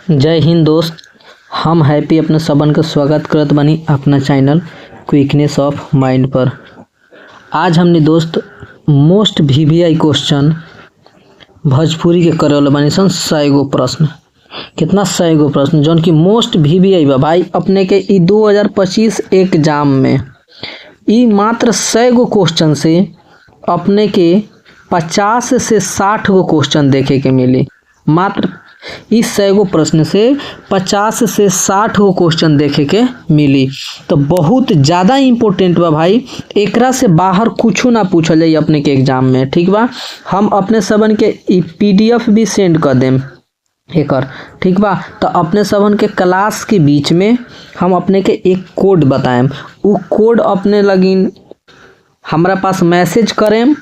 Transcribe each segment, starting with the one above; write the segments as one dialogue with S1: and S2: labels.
S1: जय हिंद दोस्त। हम हैप्पी अपने सबन का स्वागत करत बानी अपना चैनल क्विकनेस ऑफ माइंड पर। आज हमने दोस्त मोस्ट वीवीआई क्वेश्चन भोजपुरी के करे वाला बानी सन 100 गो प्रश्न। कितना 100 गो प्रश्न जौन की मोस्ट वीवीआई बा भाई अपने के 2025 एग्जाम में ई मात्र 100 गो क्वेश्चन से अपने के 50 से 60 गो क्वेश्चन देखे के मिली। मात्र इस 100 गो प्रश्न से 50 से 60 गो क्वेश्चन देखे के मिली। तो बहुत ज़्यादा इम्पोर्टेंट बा भाई, एकरा से बाहर कुछ ना पूछल जाई अपने के एग्जाम में। ठीक बा, हम अपने सबन के PDF भी सेंड कर देम एकर। ठीक बा, तो अपने सबन के क्लास के बीच में हम अपने के एक कोड बताएम। वो कोड अपने लगिन हमरा पास मैसेज करेम,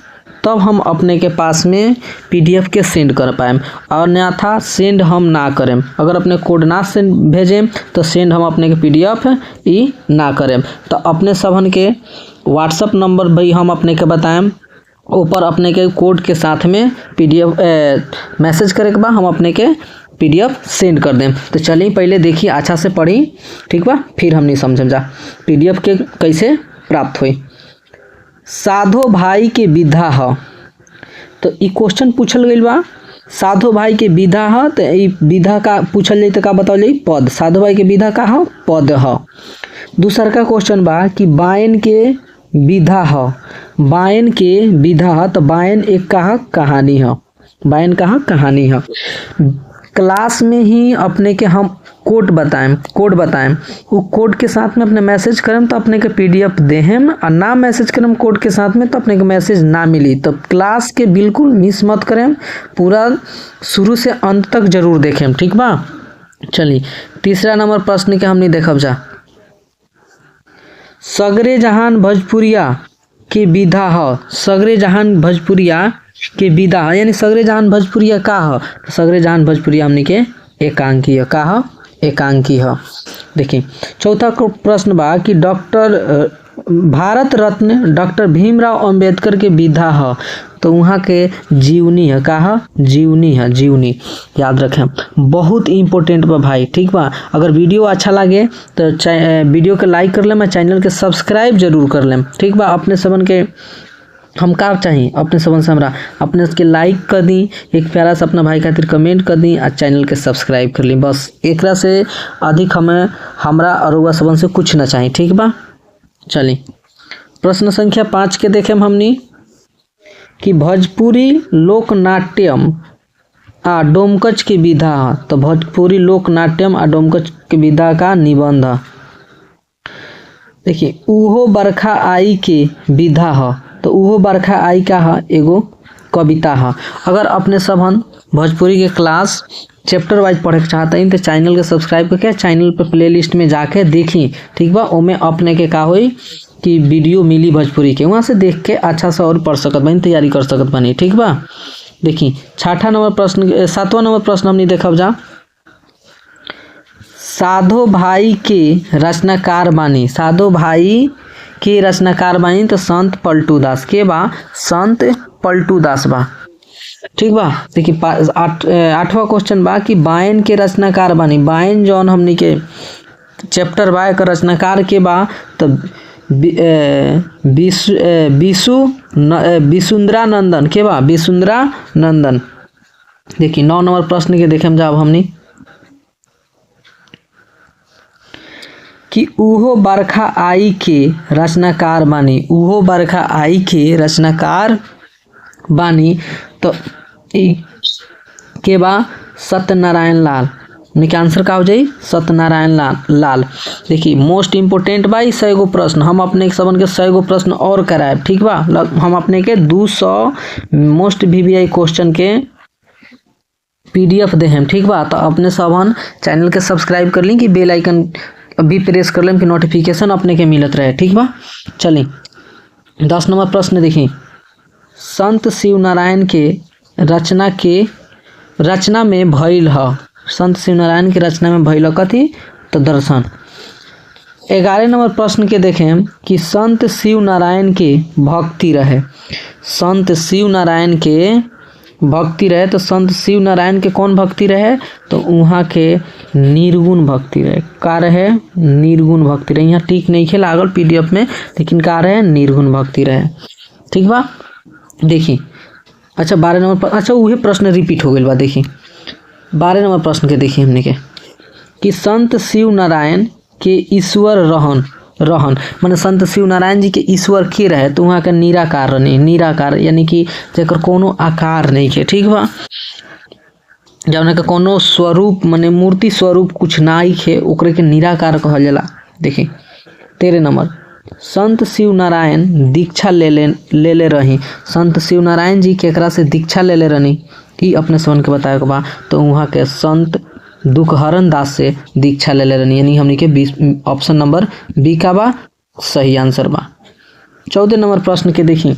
S1: तब हम अपने के पास में PDF के सेंड कर पाएम। और अन्यथा सेंड हम ना करें। अगर अपने कोड ना सेंड भेजें तो सेंड हम अपने के PDF ई ना करें। तो अपने सबन के व्हाट्सअप नंबर भी हम अपने के बताएम, ऊपर अपने के कोड के साथ में PDF मैसेज करे के बाद हम अपने के PDF सेंड कर दें। तो चलिए पहले देखिए, अच्छा से पढ़ी। ठीक बा, फिर हम नहीं समझम जा PDF के कैसे प्राप्त हुई। साधो भाई के विधा ह, तो ई क्वेश्चन पूछल गई बा। साधो भाई के विधा ह, तो ई विधा का पूछल जाई तो का बताओ जाई? पद। साधो भाई के विधा का ह? पद ह। दूसर का क्वेश्चन बा कि बायन के विधा ह। बायन के विधा ह, तो बायन एक का ह? कहानी ह। बायन का ह? कहानी ह। क्लास में ही अपने के हम कोड बताएं। वो कोड के साथ में अपने मैसेज करें तो अपने के PDF देहेम, और ना मैसेज करें कोड के साथ में तो अपने के मैसेज ना मिली। तो क्लास के बिल्कुल मिस मत करें, पूरा शुरू से अंत तक जरूर देखें। ठीक बा, चलिए तीसरा नंबर प्रश्न के हमने देखब जा। सगरे जहान भोजपुरिया के विधा ह। सगरे जहान भोजपुरिया के विधा ह, यानी सगरे जहान भोजपुरिया का ह? तो सगरे जहान भोजपुरिया हमने के एकांकी ह। का ह? एकांकी ह। देखिए चौथा प्रश्न बा कि भारत रत्न डॉक्टर भीमराव अंबेडकर के विधा ह, तो वहाँ के जीवनी है। का ह? जीवनी है। जीवनी याद रखें, बहुत इंपॉर्टेंट बा भाई। ठीक बा, अगर वीडियो अच्छा लगे तो वीडियो के लाइक कर लें, मैं चैनल के सब्सक्राइब जरूर कर लें। ठीक बा, अपने सबन के हम का चाहिए अपने सबन से हमरा अपने उसके लाइक कर दी, एक प्यारा सा अपना भाई खातिर कमेंट कर दी, और चैनल के सब्सक्राइब कर ली। बस एकरा से अधिक हमें हमरा और वह सबन से कुछ ना चाहिए। ठीक बा, चलिए प्रश्न संख्या 5 के देखें हमनी कि भोजपुरी लोक नाट्यम आ डोमकच के विधा ह। तो भोजपुरी लोक नाट्यम आ डोमकच के विधा का निबंध ह। देखिए उहो बरखा आई के विधा ह, तो उहो बरखा आई का ह? एगो कविता ह। अगर अपने सबन भोजपुरी के क्लास चैप्टर वाइज पढ़े के चाहते हैं तो चैनल के सब्सक्राइब करके चैनल पे प्लेलिस्ट में जाके देखी। ठीक बा, ओमे अपने के का होई कि वीडियो मिली भोजपुरी के, वहाँ से देख के अच्छा से और पढ़ सकत बानी, तैयारी कर सकत बानी। ठीक बा, देखी 7वां नंबर प्रश्न हमने देखब जा। साधो भाई के रचनाकार बानी। साधो भाई के रचनाकार बानी तो संत पलटू दास के बा? संत पलटू दास बा। ठीक बा, देखिए 8वां क्वेश्चन बा कि बायन के रचनाकार बानी। बायन जौन हमनी के चैप्टर बा के रचनाकार के बा तो विसुंदरा नंदन के बा? विसुंदरा नंदन। देखिए 9 नंबर प्रश्न के देखें जाब हमनी कि उहो बरखा आई के रचनाकार बानी। उहो बरखा आई के रचनाकार बानी तो के बा? सत्यनारायण लाल। उनके आंसर का हो जाई? सत्यनारायण लाल। देखिए मोस्ट इम्पोर्टेंट बा 100 गो प्रश्न, हम अपने सबन के 100 गो प्रश्न और कराए। ठीक बा, हम अपने के 200 मोस्ट वीवीआई क्वेश्चन के PDF दे हम। ठीक बा, तो अपने सबन चैनल के सब्सक्राइब कर ली कि बेल आइकन भी प्रेस कर लें कि नोटिफिकेशन अपने के मिलत रहे। ठीक बा, चलिए 10 नंबर प्रश्न देखिए। संत शिवनारायण के रचना में भइल ह। संत शिवनारायण के रचना में भइल कथी? तो दर्शन। 11 नंबर प्रश्न के देखें कि संत शिवनारायण के भक्ति रहे। संत शिवनारायण के भक्ति रहे तो संत शिव नारायण के कौन भक्ति रहे, तो वहाँ के निर्गुण भक्ति रहे। का रहे, निर्गुण भक्ति रहे। यहाँ ठीक नहीं खे लागल PDF में, लेकिन का रहे, निर्गुण भक्ति रहे। ठीक बा, देखी अच्छा 12 नंबर पर, अच्छा वही प्रश्न रिपीट हो गई बा। देखी 12 नंबर प्रश्न के देखी हमने के कि संत शिव नारायण के ईश्वर रहन माने संत शिव नारायण जी के ईश्वर के रहे, तो वहाँ के निराकार रहनी। निराकार यानी कि जेकर कोनो आकार नहीं है। ठीक बा, जौन के कोनो स्वरूप माने मूर्ति स्वरूप कुछ नाई है, ओकरे के निराकार कहल जाला। देखी 13 नंबर, संत शिव नारायण दीक्षा ले रही। संत शिव नारायण जी केकरा से दीक्षा ले रहनी, कि अपने स्वयं के बताए के बा, तो वहाँ के संत दुखहरण दास से दीक्षा ले रहनी। यानी हमनी के ऑप्शन नंबर बी का बा सही आंसर बा। 14 नंबर प्रश्न के देखी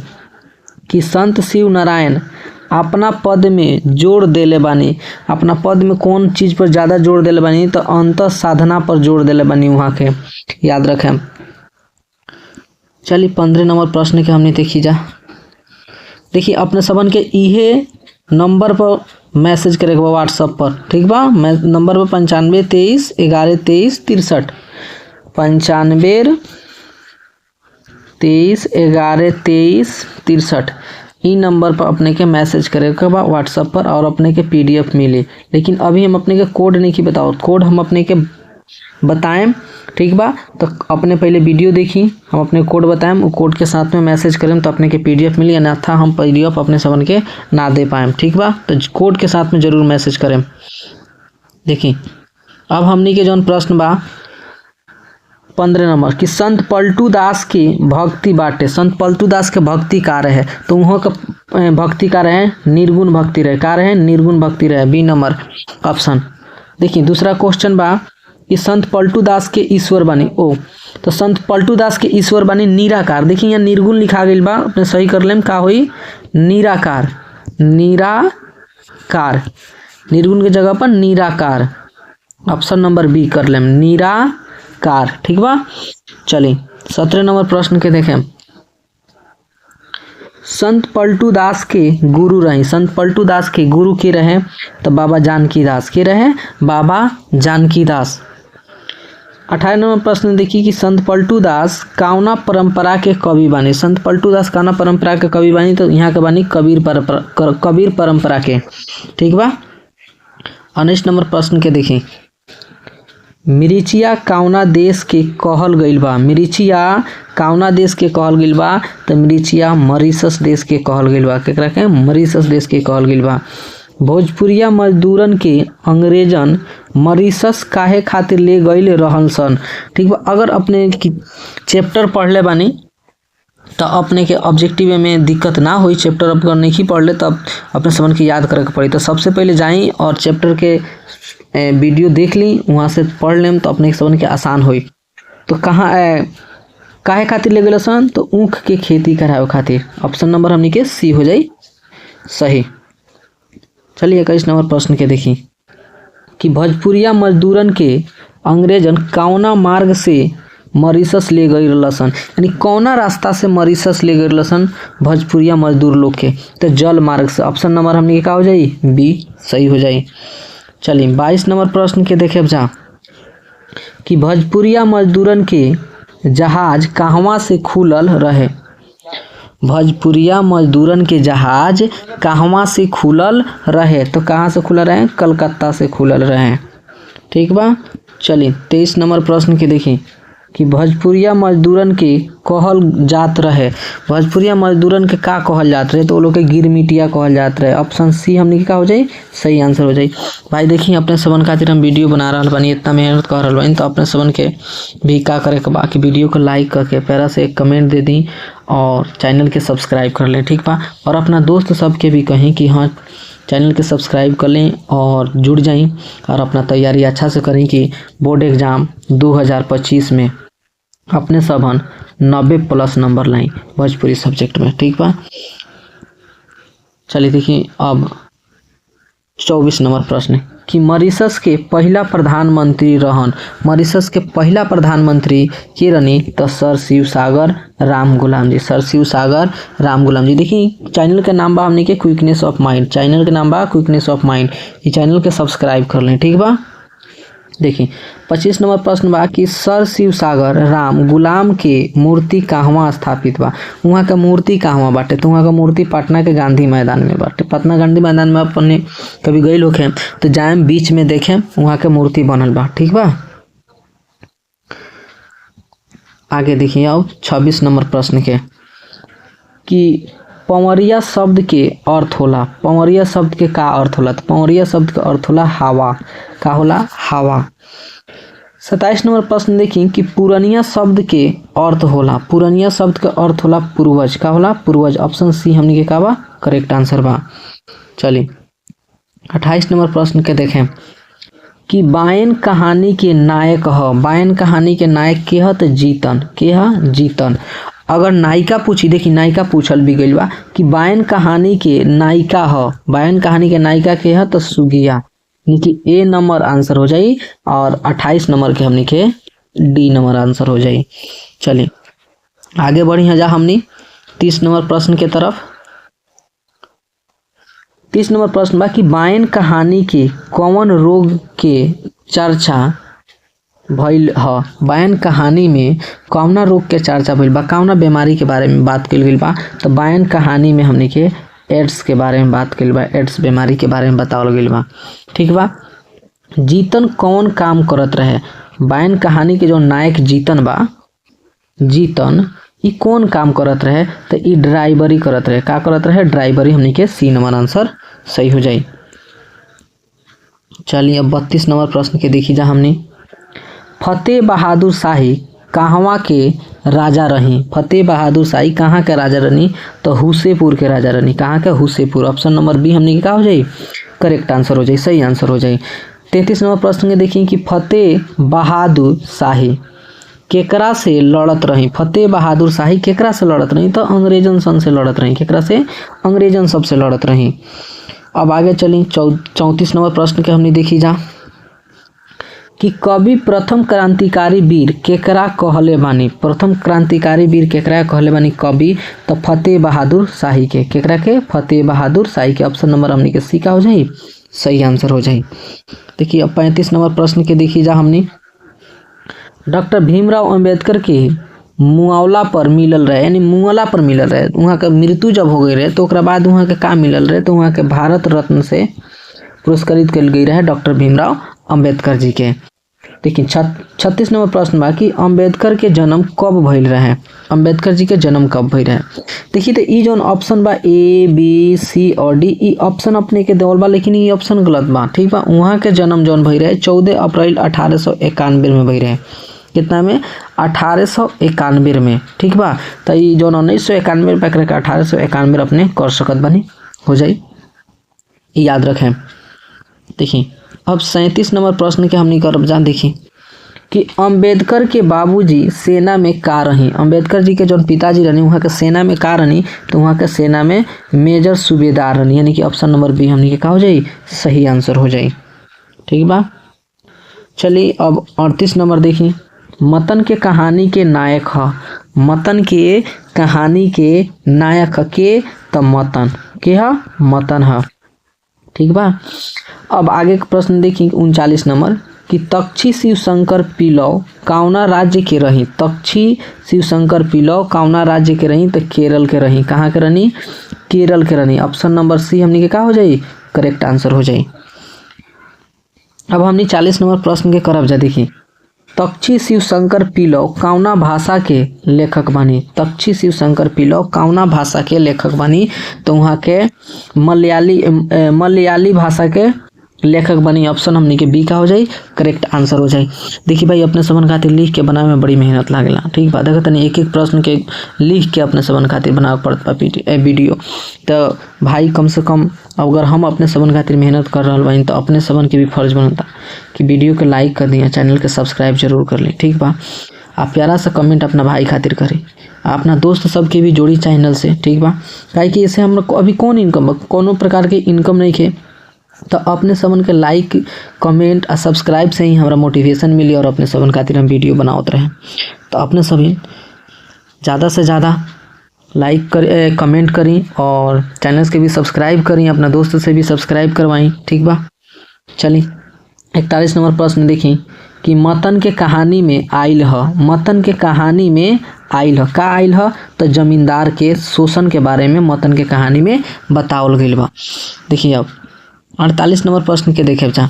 S1: कि संत शिव नारायण अपना पद में जोड़ देले बानी। अपना पद में कौन चीज पर ज्यादा जोड़ देले बानी, तो अंत साधना पर जोड़ देले बानी। वहाँ के याद रखें। चलिए 15 नंबर प्रश्न के हमने देखी जा। देखिए अपने सबन के इहे नंबर पर मैसेज करे के बा व्हाट्सएप पर। ठीक बा, नंबर पर 95 23 11 23 63 95 23 11 23 63 ई नंबर पर अपने के मैसेज करे के बा व्हाट्सएप पर, और अपने के PDF मिली। लेकिन अभी हम अपने के कोड नहीं की बताओ, कोड हम अपने के बताएं। ठीक बा, तो अपने पहले वीडियो देखी, हम अपने कोड बताएं, वो कोड के साथ में मैसेज करें तो अपने के PDF मिली, अन्यथा हम PDF अपने सबन के ना दे पाएँ। ठीक बा, तो कोड के साथ में जरूर मैसेज करें। देखी अब हमनी के जौन प्रश्न बा 15 नंबर कि संत पलटू दास की भक्ति बाटे। संत पलटू दास के भक्ति का रहे, तो वहाँ का भक्ति का रहे, निर्गुण भक्ति रहे। का रहे, निर्गुण भक्ति रहे। B number option. देखिए दूसरा क्वेश्चन बा कि संत पलटू दास के ईश्वर बानी। तो संत पलटू दास के ईश्वर बानी निराकार। देखिए यहाँ निर्गुण लिखा गई बा, अपने सही कर लेम। का होई, निराकार। निराकार, निर्गुण के जगह पर निराकार। ऑप्शन नंबर बी कर लेम, निराकार। ठीक बा, चलिए 17 नंबर प्रश्न के देखें। संत पलटू दास के गुरु रहे। संत पलटू दास के गुरु के रहे, तो बाबा जानकी दास के रहे, बाबा जानकी दास। 18 नंबर प्रश्न देखिए कि संत पलटू दास कौना परंपरा के कवि बानी। संत पलटू दास कौना परंपरा के कवि बानी, तो यहाँ के बानी कबीर परंपरा के। ठीक बा, 19 नंबर प्रश्न के देखिए मिरिचिया कौना देश के कहल गइल बा। मिरिचिया कौना देश के कहल गइल बा, तो मिरिचिया मॉरिशस देश के कहल गइल बा। केकरा के, मॉरिशस देश के कहल गइल बा। भोजपुरिया मजदूरन के अंग्रेजन मॉरिशस काहे खातिर ले गइल रहल सन। ठीक बा, अगर अपने चैप्टर पढ़ले बानी तो अपने के ऑब्जेक्टिव में दिक्कत ना हुई। चैप्टर अगर नहीं पढ़ ले तब अपने समझ के याद करे के पड़ी। तो सबसे पहले जाई और चैप्टर के वीडियो देख ली, वहाँ से पढ़ लेम तो अपने समझ के आसान हुई। तो काहे खातिर ले गए सन, तो ऊख के खेती करावे खातिर। ऑप्शन नंबर हमनी के सी हो जाई सही। चलिए 21 नंबर प्रश्न के देखी कि भोजपुरिया मजदूरन के अंग्रेजन कौना मार्ग से मॉरिशस ले गई रहलन। यानी कौना रास्ता से मॉरिशस ले गई रहलन भोजपुरिया मजदूर लोग के, तो जल मार्ग से। ऑप्शन नंबर हमनी के का हो जाई, बी सही हो जाई। चलिए 22 नंबर प्रश्न के देखे जा कि भोजपुरिया मजदूरन के जहाज कहवा से खुलल रहे। भोजपुरिया मजदूरन के जहाज कहवा से खुलल रहे, तो कहाँ से खुलल रहे, कलकत्ता से खुलल रहे। ठीक बा, चलिए 23 नंबर प्रश्न के देखिए कि भोजपुरिया मजदूरन के कहल जात रहे। भोजपुरिया मजदूरन के का कहल जात रहे, तो वो लोग के गिरमिटिया कहल जात रहे। ऑप्शन सी हमने के का हो जाई सही आंसर हो जाई। भाई देखिए अपने सबन खातिर हम वीडियो बना रहा बानी, इतना मेहनत कर रहा बानी, तो अपने सबन के भी का करे के बाकी वीडियो को लाइक करके प्यारा से एक कमेंट दे दी और चैनल के सब्सक्राइब कर लें। ठीक बा, और अपना दोस्त सबके भी कहें कि हाँ चैनल के सब्सक्राइब कर लें और जुड़ जाएं और अपना तैयारी अच्छा से करें कि बोर्ड एग्ज़ाम 2025 में अपने सबन 90+ नंबर लाएं भोजपुरी सब्जेक्ट में। ठीक बा, चलिए देखिए अब 24 नंबर प्रश्न है कि मॉरिशस के पहला प्रधानमंत्री रहन। मॉरिशस के पहला प्रधानमंत्री के रहनी तो सर शिव सागर राम गुलाम जी। सर शिव सागर राम गुलाम जी। देखिए चैनल के नाम बा हमनी के क्विकनेस ऑफ माइंड। चैनल के नाम बा क्विकनेस ऑफ माइंड। ये चैनल के सब्सक्राइब कर लें, ठीक बा। देखिए 25 नंबर प्रश्न बा कि सर शिव सागर राम गुलाम के मूर्ति कहवा स्थापित बा। वहाँ का मूर्ति कहवा बाटे तो वहाँ का मूर्ति पटना के गांधी मैदान में बाटे। पटना गांधी मैदान में अपने कभी गई लोग हैं तो जाएम बीच में देखें वहाँ के मूर्ति बनल बा, ठीक बा। आगे देखिए अब 26 नंबर प्रश्न के कि पंवरिया शब्द के अर्थ होला। पंवरिया शब्द के का अर्थ होला तो पंवरिया शब्द का अर्थ होला हवा। का होला हवा। 27 नंबर प्रश्न देखिए कि पुरनिया शब्द के अर्थ होला। पुरनिया शब्द का अर्थ होला पूर्वज। का होला पूर्वज। ऑप्शन सी हमनी के का बा करेक्ट आंसर बा। चलिए 28 नंबर प्रश्न के देखें कि बायन कहानी के नायक ह। बायन कहानी के नायक के ह तो जीतन। के ह जीतन। अगर नायिका पूछी, देखी नायिका पूछल भी गइल बा कि बायन कहानी के नायिका ह। बायन कहानी के नायिका के ह तो सुगिया, यानी कि ए नंबर आंसर हो जाई। और 28 नंबर के हमनी के डी नंबर आंसर हो जाई। चलिए आगे बढ़ी जा हमनी 30 नंबर प्रश्न के तरफ। 30 नंबर प्रश्न बा कि बायन कहानी के कौन रोग के चर्चा भइल ह। बायन कहानी में कौना रोग के चर्चा भइल बा, कौना बीमारी के बारे में बात कइल गइल बा तो बायन कहानी में हमनी के एड्स के बारे में बात कइल बा। एड्स बीमारी के बारे में बतावल गइल बा, ठीक बा। जीतन कौन काम करत रहे। बायन कहानी के जो नायक जीतन बा, जीतन ई कौन काम करत रहे तो ई ड्राइवरी करत रहे। का करत रहे ड्राइवरी। हमनी के सी नंबर आंसर सही हो जाई। चलिए अब 32 नंबर प्रश्न के देखी जा हमनी। फतेह बहादुर शाही कहवा के राजा रही। फतेह बहादुर शाही कहाँ के राजा रही तो हुसेपुर के राजा रही। कहाँ के हुसेपुर। ऑप्शन नंबर बी हमनी के का हो जाई करेक्ट आंसर हो जाई, सही आंसर हो जाई। 33 नंबर प्रश्न के देखिए कि फतेह बहादुर शाही केकरा से लड़त रही। फतेह बहादुर शाही केकरा से लड़त रही तो अंग्रेजन सन से लड़त रही। केकरा से अंग्रेजन सब से लड़त रही। अब आगे चली 34 नंबर प्रश्न के हमने देखी जा कि कवि प्रथम क्रांतिकारी वीर केकरा कहले बानी। प्रथम क्रांतिकारी वीर केकरा कहले बानी कवि तो फतेह बहादुर शाही के। केकरा के फतेह बहादुर शाही के। ऑप्शन नंबर हमनी के सी का हो जाई, सही आंसर हो जाई। देखिए अब 35 नंबर प्रश्न के देखी जा हमनी। डॉक्टर भीमराव अंबेडकर के मुआवला पर मिलल रहे, यानी मुआवला पर मिलल रहे। वहाँ के मृत्यु जब हो गई रहे तो ओकरा बाद वहाँ के का मिलल रहे तो वहाँ के भारत रत्न से पुरस्कृत कल गई रहे डॉक्टर भीमराव अंबेडकर जी के। देखिए 36 नंबर प्रश्न बा कि अंबेडकर के जन्म कब भइल रहे। अंबेडकर जी के जन्म कब भइल रहे। देखिए तो ई जोन ऑप्शन बा ए बी सी और डी, ई ऑप्शन अपने के देवल बा लेकिन ई ऑप्शन गलत बा, ठीक बा। वहाँ के जन्म जोन भइल रहे 14 अप्रैल 1891 में भइल रहे। कितना में 1891 में, ठीक बा। तो ई जोन 1991 पे करके 1891 अपने कर सकत बानी, हो जाई, याद रखें। देखिए अब 37 नंबर प्रश्न के हमनी करब जान। देखिए कि अंबेडकर के बाबूजी सेना में का रही। अंबेडकर जी के जो पिताजी रहनी वहाँ के सेना में का रही तो वहाँ के सेना में मेजर सूबेदार रहनी, यानी कि ऑप्शन नंबर बी हमनी के का हो जाई, सही आंसर हो जाई, ठीक बा। चलिए अब 38 नंबर देखिए। मतन के कहानी के नायक ह। मतन के कहानी के नायक के तो मतन के ह, मतन ह, ठीक बा। अब आगे का प्रश्न देखिए 39 नंबर कि तक्षी शिवशंकर पिलौ कौना राज्य के रही। तक्षी शिवशंकर पिलौ कौना राज्य के रही तो केरल के रही। कहाँ के रही केरल के रही। ऑप्शन नंबर सी हमनी के का हो जाई करेक्ट आंसर हो जाई। अब हमनी 40 नंबर प्रश्न के करब जा। देखिए तक्षी शिवशंकर पिलौ कौना भाषा के लेखक बानी। तक्षी शिवशंकर पिलौ कौना भाषा के लेखक बानी तो वहाँ के मलयाली भाषा के लेखक बनी। ऑप्शन हमनी के बी का हो जाई करेक्ट आंसर हो जाई। देखिए भाई अपने सबन खातिर लिख के बनावे में बड़ी मेहनत लागेला, ठीक बा। देखो तनी एक एक प्रश्न के लिख के अपने सबन खातिर बनावे पड़त बा वीडियो। तो भाई कम से कम अगर हम अपने सबन खातिर मेहनत कर रहल बानी तो अपने सबन के भी फर्ज बनता कि वीडियो के लाइक कर दिया, चैनल के सब्सक्राइब जरूर कर ली, ठीक बा। आप प्यारा सा कमेंट अपना भाई खातिर करी, अपना दोस्त सबके भी जोड़ी चैनल से, ठीक बा। काहे कि इससे हम लोग अभी कौन इनकम कोनो प्रकार के इनकम नहीं खे तो अपने सबन के लाइक कमेंट और सब्सक्राइब से ही हमारा मोटिवेशन मिली और अपने सबन खातिर हम वीडियो बनावत रहे। तो अपने सभी ज़्यादा से ज़्यादा लाइक कर कमेंट करी और चैनल्स के भी सब्सक्राइब करी, अपना दोस्त से भी सब्सक्राइब करवाई। ठीक बा, चली 41 नंबर प्रश्न देखी कि मतन के कहानी में आइल ह, मतन के कहानी में आइल ह का आइल ह, तो जमींदार के शोषण के बारे में मतन के कहानी में बतावल गइल बा। देखिए अब 48 नंबर प्रश्न के देखे जा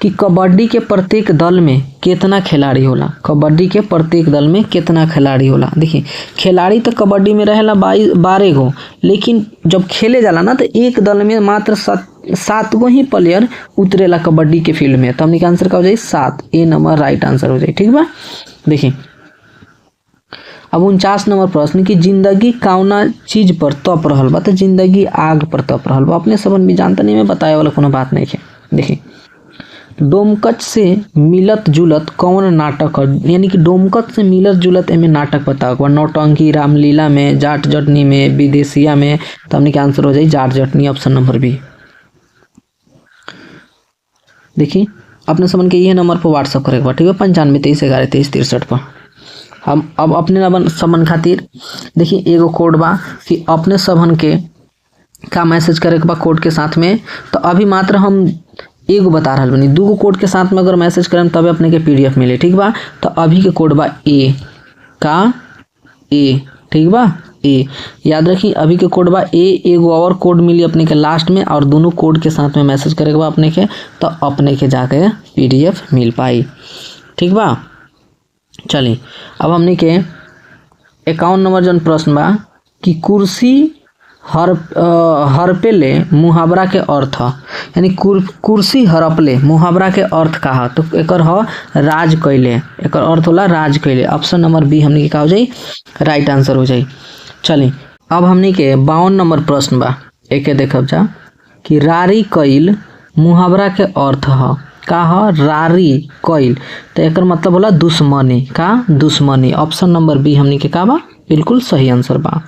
S1: कि कबड्डी के प्रत्येक दल में कितना खिलाड़ी होला, कबड्डी के प्रत्येक दल में कितना खिलाड़ी होला। देखिए खिलाड़ी तो कबड्डी में रहेला 12 गो, लेकिन जब खेले जाला ना तो एक दल में मात्र 7 गो ही प्लेयर उतरेला कबड्डी के फील्ड में। तो हमने का आंसर का हो जाए 7, ए नंबर राइट आंसर हो जाए। ठीक बा, देखिए अब 49 नंबर प्रश्न कि जिंदगी कौना चीज पर तप रहल बा, तो जिंदगी आग पर तप रहल बा। अपने सबन भी जानता नहीं, मैं बताए वाला कोनो बात नहीं है। देखिए डोमकच से मिलत जुलत कौन नाटक है, यानी कि डोमकच से मिलत जुलत एमे नाटक बताओ, नौटंकी, रामलीला में, जाट जटनी में, विदेशिया में। तो हमने के आंसर हो जाए जाट जटनी, ऑप्शन नंबर बी। देखिए अपने समन के ये नंबर पर व्हाट्सअप करेगा, ठीक है, 95 23 11 23 63 पर। हम अब अपने समन खातिर देखिए एगो कोड बा कि अपने सबन के का मैसेज करे के बा कोड के साथ में। तो अभी मात्र हम एगो बता रहा बनी, 2 गो कोड के साथ में अगर मैसेज करें तब अपने के PDF मिले। ठीक बा, तो अभी के कोड बा ए का ए, ठीक बा, ए याद रखी। अभी के कोड बा ए, एगो और कोड मिली अपने के लास्ट में, और दोनों कोड के साथ में मैसेज करे के बा अपने के, तो अपने के जाके PDF मिल पाई। ठीक बा, चलिए अब हमने के 51 नंबर जन प्रश्न बा कि कुर्सी हरपेले मुहावरा के अर्थ, यानी कुर्सी हरपले मुहावरा के अर्थ का है, तो एकर ह राज कैले, एकर अर्थ होला राज कैले। ऑप्शन नंबर बी हमने के का हो जाए राइट आंसर हो जाए। चलिए अब हमने के 52 नंबर प्रश्न बा, एके देखब जा कि रारी कैल मुहावरा के अर्थ ह का ह, रारी कैल, तो एकर मतलब होला दुश्मनी, का दुश्मनी। ऑप्शन नंबर बी हमने के का बा बिल्कुल सही आंसर बा।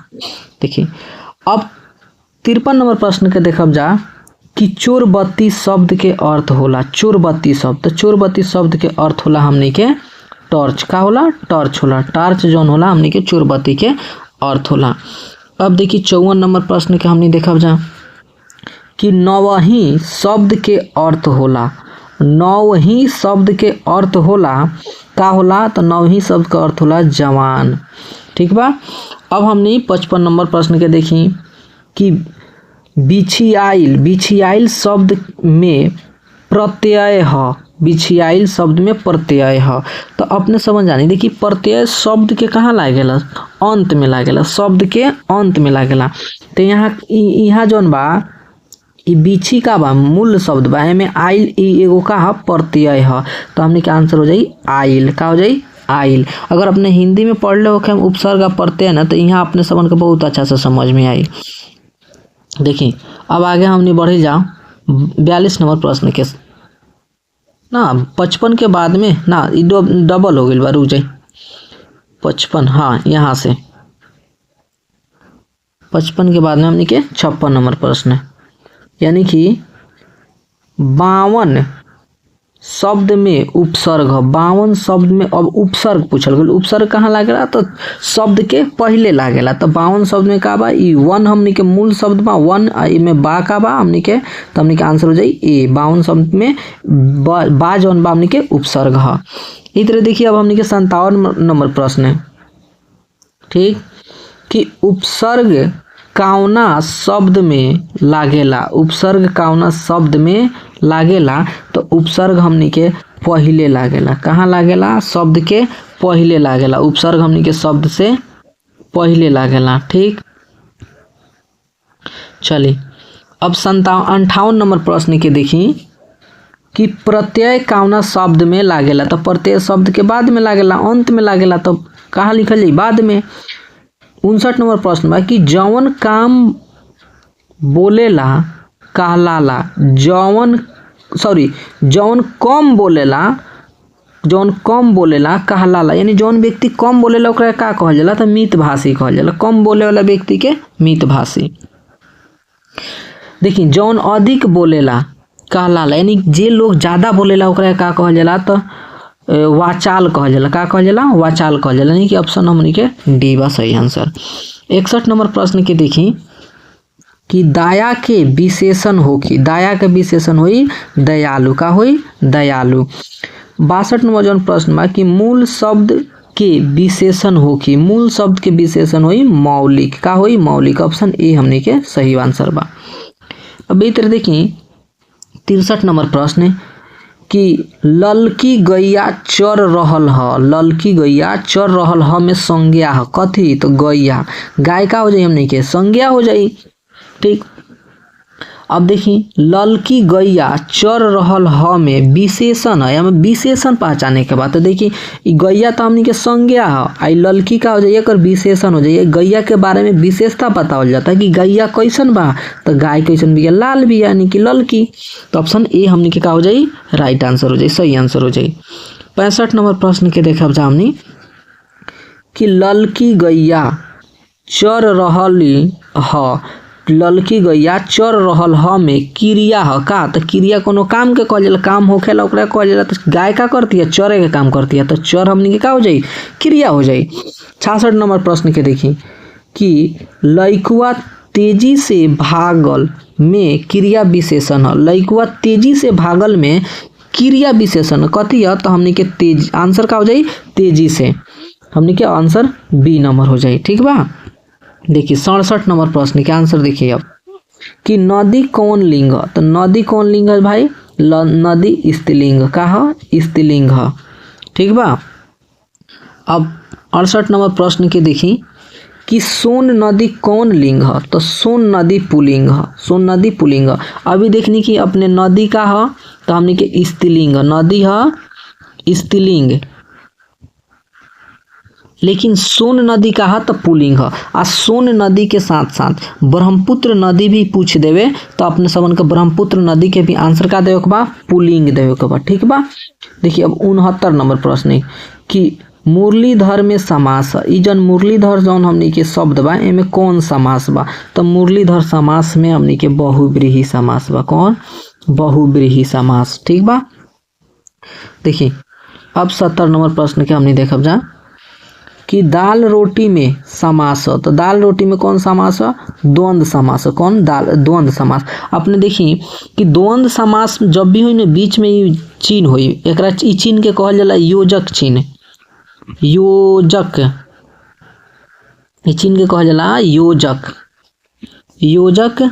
S1: देखिए अब 53 नंबर प्रश्न के देखब जा कि चोरबत्ती शब्द के अर्थ होला, चोरबत्ती शब्द, तो चोरबत्ती शब्द के अर्थ होला हमने के टॉर्च, का होला टॉर्च होला, टॉर्च जौन होला हमने के चोरबत्ती के अर्थ होला। अब देखिए 54 नंबर प्रश्न के हमने देखब जा कि नवही शब्द के अर्थ होला, नवही शब्द के अर्थ होला का होला, तो नवही शब्द का अर्थ होला जवान। ठीक बा, अब हमने 55 नंबर प्रश्न के देखी कि बिछियाइल, बिछियाइल शब्द में प्रत्यय ह, बिछियाइल शब्द में प्रत्यय ह, तो अपने समझ जानी। देखिए प्रत्यय शब्द के कहाँ लागेला, अंत में लागेला, शब्द के अंत में लागेला। तो यहाँ जौन बा ई बिछी का बा मूल शब्द बा, एमे आइल एगो का ह प्रत्यय ह, तो हमने के आंसर हो जाई आइल, का हो जाई आइल। अगर अपने हिंदी में पढ़ ले होके हम उपसर्ग का प्रत्यय ना, तो यहाँ अपने सबन के बहुत अच्छा से समझ में आई। देखिए अब आगे हमने बढ़े जाओ 42 नंबर प्रश्न के ना, 55 के बाद में ना डबल हो गई बा, रुक जाए 55, हाँ यहाँ से 55 के बाद में हमने के 56 नंबर प्रश्न है, यानी कि 52 शब्द में उपसर्ग, 52 शब्द में अब उपसर्ग पूछल गया, उपसर्ग कहाँ लागेला, तो शब्द के पहले लागेला। तो 52 शब्द में का बा ई 1 हमने के मूल शब्द बा 1, में बा का बा हमने के, तो हमने के आंसर हो जाई ए। 52 शब्द में बा जौन बा हमने के उपसर्ग है। इस तरह देखिए अब हमने के 57 नंबर प्रश्न है, ठीक, कि उपसर्ग कौना शब्द में लागेला, उपसर्ग कौना शब्द में लागेला, तो उपसर्ग हमनी के पहले लागेला, कहाँ लागेला, शब्द के पहले लागेला, उपसर्ग हमनी के शब्द से पहले लागेला। ठीक, चलिए अब 58 नंबर प्रश्न के देखी कि प्रत्यय कौना शब्द में लागेला, तो प्रत्यय शब्द के बाद में लागेला, अंत में लागेला, तो कहाँ लिखल जाई बाद में। 59 नंबर प्रश्न बा कि जौन काम बोलेला कहलाला, जौन कम बोलेला कहलाला, यानी जौन व्यक्ति कम बोलेला ओकरा का कहल जाला, तो मितभाषी कहल जाला, कम बोले वाला व्यक्ति के मितभाषी। देखिए जौन अधिक बोलेला कहलाला, यानी जे लोग ज़्यादा बोलेला ओकरा का कहल जाला तो वाचाल कहल जाला। का कहल जाला? वाचाल कहल जाला। यानी कि ऑप्शन हमनी के डी बा सही आंसर। 61 नंबर प्रश्न के देखी कि दाया के विशेषण होखी, दाया के विशेषण होई दयालु। का होई? दयालु। 62 नंबर जौन प्रश्न बा कि मूल शब्द के विशेषण होखी, मूल शब्द के विशेषण होई मौलिक। का होई? मौलिक। ऑप्शन ए हमनी के सही आंसर बा। अब इधर देखी 63 नंबर प्रश्न कि ललकी गैया चर रहल ह, ललकी गैया चर रहल ह में संज्ञा ह कथी? तो गैया। गाय का हो जाई? हमनी के संज्ञा हो जाई। ठीक। अब देखी ललकी गैया चर रहल ह में विशेषण है, हमें विशेषण पहचाने के बाद तो देखी गैया तो हमनी के संज्ञा है, आई ललकी का हो जाइए कर विशेषण हो जाइए। गैया के बारे में विशेषता बतावल जाता है कि गैया कैसन बा, तो गाय कैसन भी लाल भी यानी कि ललकी। तो ऑप्शन ए हमनी के का हो जाई? राइट आंसर हो जाई, सही आंसर हो जाई। 65 नंबर प्रश्न के देखब जा हमनी कि ललकी गैया चर रहली ह, ललकी गैया चर रहल ह में क्रिया ह का? तो क्रिया कोनो काम के कहल जाला, काम होखेला ओकरा कहल जाला। तो गाय का करती है? चरे के काम करती है, तो चर हमनी के का हो जाई? क्रिया हो जाई। 66 नंबर प्रश्न के देखी कि लइकवा तेजी से भागल में क्रिया विशेषण है, लइकवा तेजी से भागल में क्रिया विशेषण कथी है? तो हमनी के तेज, आंसर का हो जाई? तेजी से। हमनी के आंसर बी नंबर हो जाई। ठीक बा। देखिए 67 नंबर प्रश्न के आंसर देखिए अब कि नदी कौन लिंग है? तो नदी कौन लिंग है भाई? नदी स्त्रीलिंग। का है? स्त्रीलिंग है। ठीक बा। अब 68 नंबर प्रश्न के देखी कि सोन नदी कौन लिंग है? तो सोन नदी पुलिंग है, सोन नदी पुलिंग है। अभी देखनी कि अपने नदी का है तो हमने के स्त्रीलिंग, नदी है स्त्रीलिंग, लेकिन सोन नदी का है तो पुलिंग है। आ सोन नदी के साथ साथ ब्रह्मपुत्र नदी भी पूछ देवे तो अपने सबन के ब्रह्मपुत्र नदी के भी आंसर का देवे के बा? पुलिंग देवे के बा। ठीक बा। देखिए अब 69 नंबर प्रश्न कि मुरलीधर में समास है, ई जन मुरलीधर जौन हमनी के शब्द बा एमे कौन समास बा? तो मुरलीधर समास में हमनी के बहुव्रीहि समास बा। कौन? बहुव्रीहि समास। ठीक बा। देखिए अब 70 नंबर प्रश्न के हमनी देखब जा कि दाल रोटी में समास है, तो दाल रोटी में कौन समास है? द्वंद्व समास है। कौन? द्वंद्व समास। अपने देखी कि द्वंद्व समास जब भी हुई ना बीच में ही चिन्ह हुई, एकरा ई चिन्ह के कहल जाला योजक चिन्ह, योजक, ई चिन्ह के कहल जाला योजक, योजक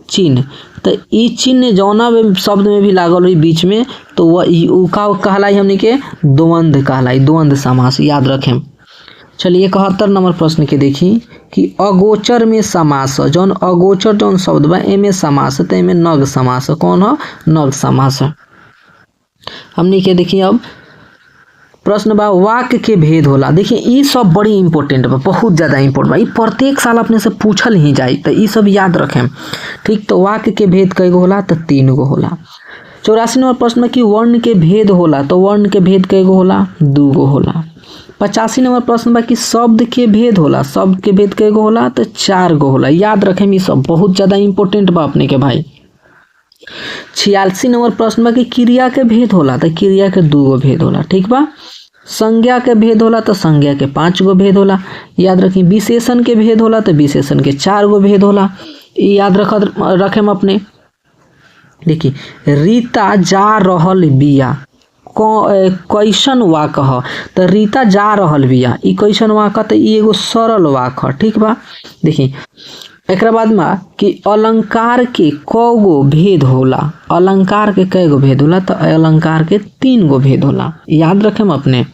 S1: चिन्ह। तो ई चिन्ह जौना शब्द में भी लागल हुई बीच में तो वह का कहलाई हमनी के? द्वंद्व कहलाई, द्वंद्व समास। याद रखें। चलिए 71 नंबर प्रश्न के देखी कि अगोचर में समास है, जौन अगोचर जौन शब्द बा एमे समास है तो एमे नग समास है। कौन है? नग समास है। हमनी के देखिए अब प्रश्न बा वाक्य के भेद होला। देखिए ई सब बड़ी इंपॉर्टेंट बा, बहुत ज्यादा इंपॉर्टेंट बा, ई प्रत्येक साल अपने से पूछल ही जाई तो ई सब याद रखें। ठीक। तो वाक्य के भेद कई गो होला? तो 3 गो होला। 84 नंबर प्रश्न में कि वर्ण के भेद होला, तो वर्ण के भेद कई गो होला? 2 गो होला। 85 नंबर प्रश्न बा कि शब्द के भेद होला, शब्द के भेद कई गो होला? तो 4 गो होला। याद रखें ई सब बहुत ज्यादा इंपॉर्टेंट बा अपने के भाई। 86 नंबर प्रश्न बा कि क्रिया के भेद होला, तो क्रिया के 2 गो भेद होला। ठीक बा। संज्ञा के भेद होला तो संज्ञा के 5 गो भेद होला। याद रखें विशेषण के भेद होला तो विशेषण के 4 गो भेद होला। याद रखें अपने। देखिए रीता जा रहल बिया कैसन वाक ह? तो रीता जा रहल बिया ई कैसन वाक ह? तो ई एगो सरल वाक ह। ठीक बा। देखिए एक बाद में कि अलंकार के कौ गो भेद होला, अलंकार के कई गो भेद होला? तो अलंकार के 3 गो भेद होला। याद रखें अपने।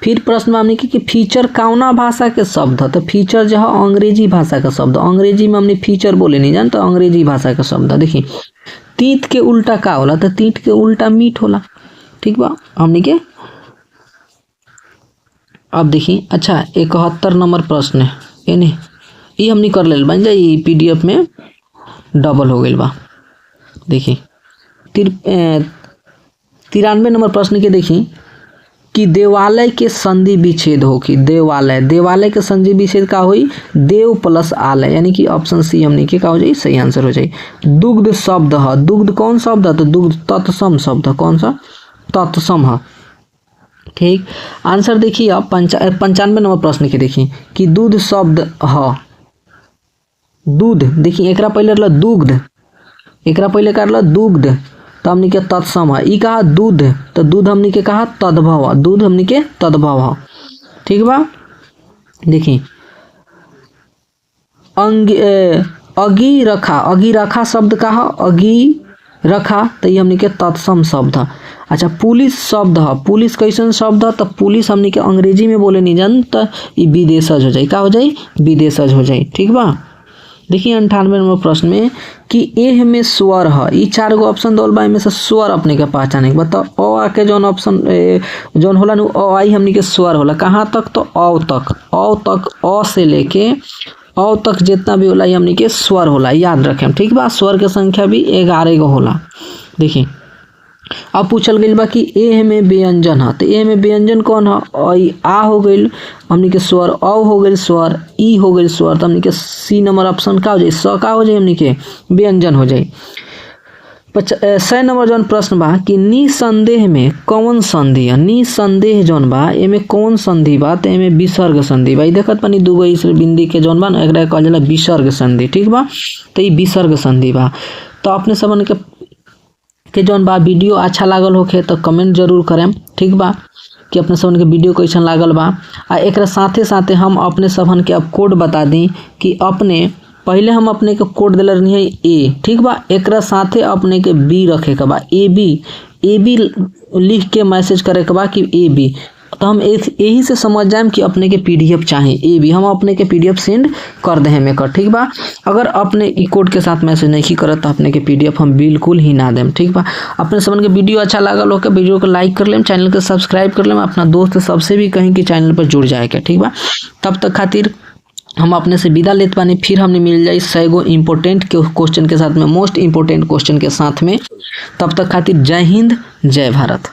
S1: फिर प्रश्न में हमने कि फीचर कौना भाषा के शब्द है? तो फीचर जो है अंग्रेजी भाषा का शब्द, अंग्रेजी में हमने फीचर बोले नहीं जान तो अंग्रेजी भाषा का शब्द है। देखिए तीत के उल्टा का होला? तो तीत के उल्टा मीठ होला। ठीक बा। हमने के अब देखिए अच्छा 71 नंबर प्रश्न है ये हमने कर लेल बन जाए PDF में डबल हो गई बा। देखिए 93 नंबर प्रश्न के देखी कि देवालय के संधि विच्छेद होखी। देवालय के संधि विच्छेद का होई देव प्लस आलय, यानी कि ऑप्शन सी हमनी के का हो जाई सही आंसर हो जाई। दुग्ध शब्द है, दुग्ध कौन शब्द है? तो दुग्ध तत्सम शब्द है। कौन सा? तत्सम है। ठीक, आंसर देखिए अब 95 नंबर प्रश्न के देखिए कि दूध शब्द है। दूध देखिए एकरा पहले रहला दुग्ध, एकरा पहले का रहला दुग्ध, तो हमनी के तत्सम है। ई कहा दूध, तो दूध हमनी के कहा तद्भव है, दूध हमनी के तद्भव है। ठीक बा, देखिए अगिरखा शब्द का है, अगिरखा, तो ये हमनी के तत्सम शब्द है। अच्छा, पुलिस शब्द है, पुलिस कैसन शब्द है? तो पुलिस हमनी के अंग्रेजी में बोले नहीं जान, तो ये विदेशज हो जाए। का हो जाए? विदेशज हो जाए। ठीक बा, देखिए 98 नंबर प्रश्न में कि एह में स्वर है। ये 4 गो ऑप्शन दोल बा, में से स्वर अपने के पहचाने के बताओ। अ के जौन ऑप्शन जौन होला नु अ आई हमनी के स्वर होला कहाँ तक? तो औ तक, अ से लेके औ तक जितना भी होला हमनी के स्वर होला, याद रखें। ठीक बा, स्वर के संख्या भी 11 गो होला। देखिए अब पूछल गई बा कि ए में व्यंजन है, तो ए में व्यंजन कौन है? आ हो गई हमनी के स्वर, औ हो गई स्वर, ई हो गई स्वर, तो हमनी के सी नंबर ऑप्शन का हो जाए? स का हो जाए? हमनी के व्यंजन हो जाए। 100 नंबर जौन प्रश्न बा कि निसंदेह में कौन संधि है? निसंदेह जौन बा एमे कौन संधि बा? तो एमे विसर्ग संधि बा। देखत पानी दूगो इस बिंदी के जौन बा ना एकरा कहल जाला विसर्ग संधि। ठीक बा, तो ये विसर्ग संधि बा। तो अपने सबन के जौन बा वीडियो अच्छा लागल होखे तो कमेंट जरूर करें। ठीक बा, कि अपने सबन के वीडियो कैसन लागल बा। आ एकरा साथे साथे हम अपने सबन के अब कोड बता दी कि अपने पहले हम अपने के कोड दिले रहनी है ए। ठीक बा, एकरा साथे अपने के बी रखे के बा, ए बी लिख के मैसेज करे के बा कि ए बी। तो हम यही से समझ जाए कि अपने के पीडीएफ चाहे ए बी, हम अपने के पीडीएफ सेंड कर दे हमें कर। ठीक बा, अगर अपने ई कोड के साथ मैसेज नहीं करत तो अपने के पीडीएफ हम बिल्कुल ही ना देम। ठीक बा, अपने सबन के वीडियो अच्छा लागल हो के वीडियो को लाइक कर लेम, चैनल को सब्सक्राइब कर लेम, अपना दोस्त सबसे भी कहीं कि चैनल पर जुड़ जाए के। ठीक बा, तब तक खातिर हम अपने से विदा लेते बानी। फिर हमने मिल जाए 100 गो इम्पोर्टेंट क्वेश्चन के साथ में, मोस्ट इम्पोर्टेंट क्वेश्चन के साथ में। तब तक खातिर जय हिंद, जय भारत।